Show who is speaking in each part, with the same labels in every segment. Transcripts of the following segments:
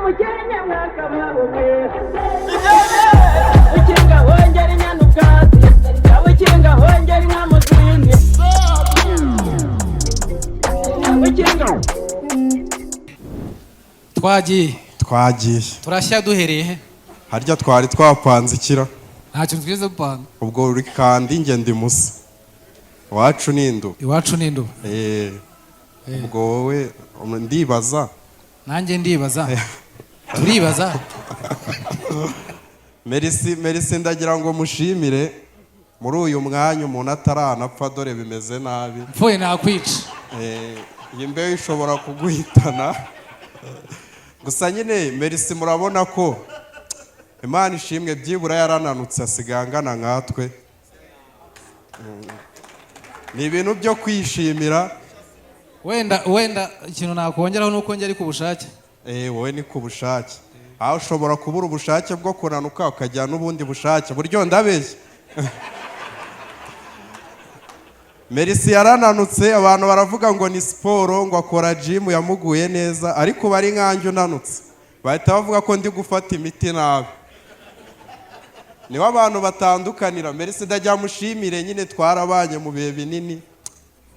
Speaker 1: mukenya mwaka mwabuwe ukinga hongera inyanukati ukinga hongera inkamuzini ukinga
Speaker 2: twagiye
Speaker 3: turashya duhereye he
Speaker 2: harya twari twapanze ikira
Speaker 3: ntacyo twize gupanga
Speaker 2: ubwo uri kandi nge ndi musa iwacu n'indu ubwo wowe ndibaza
Speaker 3: nanjye ndibaza turibaza
Speaker 2: Merci ndagira ngo mushimire muri uyu mwanya umuntu ataranapfa dore bimeze nabi
Speaker 3: mpfuye nakwica
Speaker 2: iyi mbeho ishobora kuguhitana gusa nyine Merci murabona ko Imana ishimwe byibura yarananutse asigangana nkatwe ni ibintu byo kwishimira
Speaker 3: wenda ikintu nakongeraho nuko njye ari ku bushake
Speaker 2: wowe ni ku bushake aho ushobora kubura ubushake bwo kunanuka ukajya n'ubundi bushake buryo ndabeshya Merci yarananutse abantu baravuga ngo ni siporo ngo akora gym yamuguye neza ariko bari nkanjye unanutse bahita bavuga ko ndi gufata imiti nabi niho abantu batandukanira Merci ndajya mushimire nyine twarabanye mu bihe binini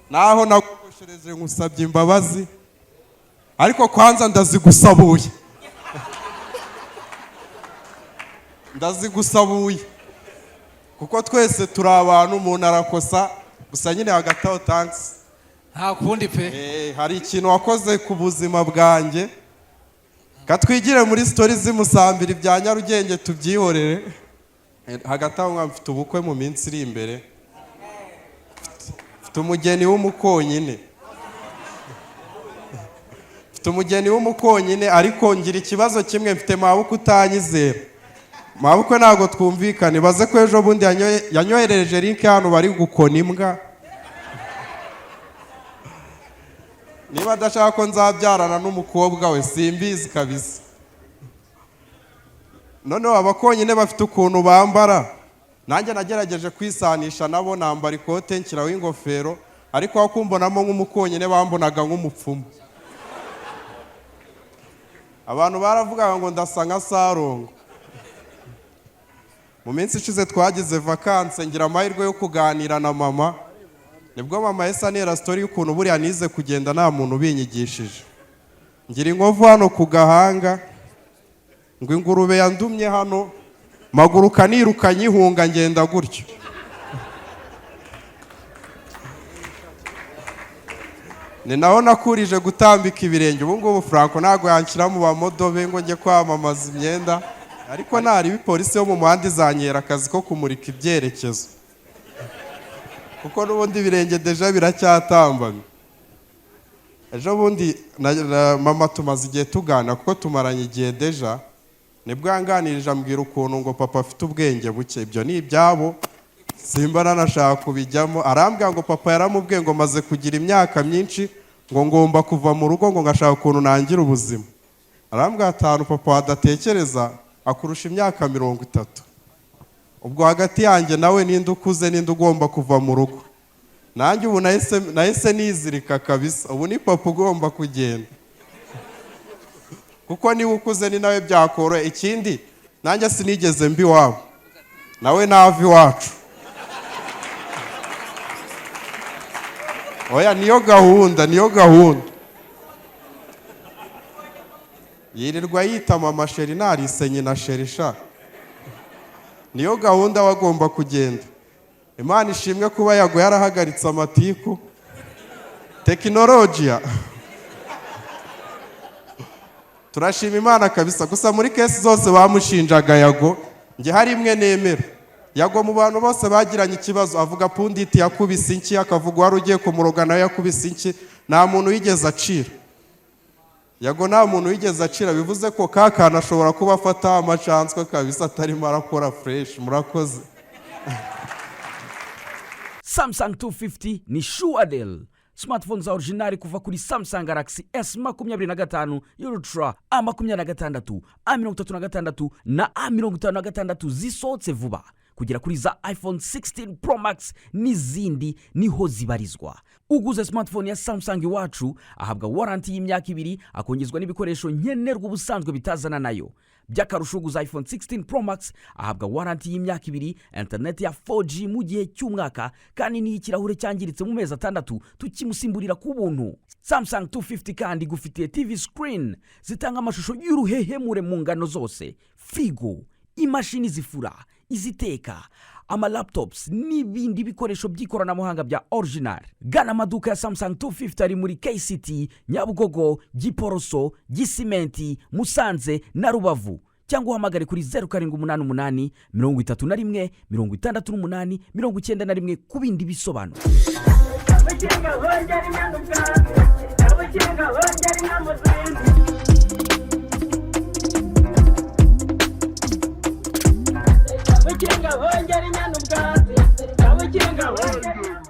Speaker 2: naho nagukoshereje ngusabye imbabazi ariko kwanza ndazigusabuye kuko twese turi abantu umuntu arakosa gusa nyine hagati aho thanks
Speaker 3: nta kundi pe
Speaker 2: hari ikintu wakoze ku buzima bwanjye katwigire muri stories z'imusambira ibya Nyarugenge tubyihorere hagati aho mfite ubukwe mu minsi iri imbere mfite umugeni w'umukonyine ariko ngira ikibazo kimwe mfite mabukwe utanyizera mabukwe ntabwo twumvikane baze ko ejo bundi yanyoherereje link hano bari gukona imbwa niba adashaka ko nzabyarana n'umukobwa we simbizi kabisa noneho abakonyine bafite ukuntu bambara nanjye nagerageje kwisanisha nabo nambara ikote nshyiraho ingofero ariko aho kumbonamo nk'umukonyine bambonaga nk'umupfumu abantu baravugaga ngo ndasa nka Sarongo mu minsi ishize twagize vacances ngira amahirwe yo kuganira na mama nibwo mama yesa nera story y'ukuntu buriya nize kugenda nta muntu ubinyigishije ngira inkovu hano ku gahanga ngo ingurube yandumye hano maguruka niruka nyihunga ngenda gutyo ni naho nakurije gutambika ibirenge ubu ngubu Franco ntago yanshyira mu bamodobe ngo njye kwamamaza imyenda ariko ntari bipolisi yo mu muhanda izanyera akazi ko kumurika ibyerekezo kuko n'ubundi ibirenge deja biracyatambamye ejo bundi mama tumaze igihe tugana kuko tumaranye igihe deja nibwo yanganirije ambwira ukuntu ngo papa afite ubwenge buke ibyo ni ibyabo simba nanashaka kubijyamo arambwira ngo papa yaramubwiye ngo maze kugira imyaka myinshi ngo ngomba kuva mu rugo ngo ngashaka ukuntu nangira ubuzima arambwira atanu papa wadatekereza akurusha imyaka 30 ubwo hagati yanjye nawe ninde ukuze ninde ugomba kuva mu rugo nanjye ubu nahise nizirika kabisa ubu ni papa ugomba kugenda kuko niba ukuze ni nawe byakoroye ikindi nanjye sinigeze mbi wabo nawe nava iwacu oya niyo gahunda yirirwa yitama amasheri narise nyina sherisha niyo gahunda wagomba kugenda Imana ishimwe kuba yago yarahagaritse amatiku tekinolojiya turashima Imana kabisa gusa muri kesi zose bamushinjaga yago nge hari imwe nemera yago mu bantu bose bagiranye ikibazo avuga punditi yakubise inki akavuga wari ugiye kumuroga nawe yakubise inki nta muntu wigeze acira yago nta muntu wigeze acira bivuze ko kakana ashobora kuba afata amacanswe kabisa atarimo arakora fresh murakoze
Speaker 4: Samsung 250 ni sure deal. Smartphones za originali kuva kuri Samsung Galaxy S25 Ultra, A26, A36 na A56 zisohotse vuba kugera kuri za iPhone 16 Pro Max n'izindi niho zibarizwa. uguze smartphone ya Samsung iwacu ahabwa warranty y'imyaka 2 akongezwa n'ibikoresho nkenerwa ubusanzwe bitazana nayo. By'akarusho uguze iPhone 16 Pro Max ahabwa warranty y'imyaka 2, internet ya 4G mu gihe cy'umwaka kandi n'ikirahure cyangiritse mu mezi 6 tukimusimburira ku buntu. Samsung 250 kandi gufitiye TV screen zitanga amashusho y'uruhehemure mu ngano zose, frigo, imashini zifura, iziteka, ama laptops n'ibindi bikoresho by'ikoranabuhanga bya original. Gana amaduka ya Samsung 250 ari muri KCT, Nyabugogo, Giporoso, Gisimenti, Musanze na Rubavu. Cyangwa uhamagare kuri 0788 31 68 91 ku bindi bisobanuro.
Speaker 1: Abakinga hongera inyanduka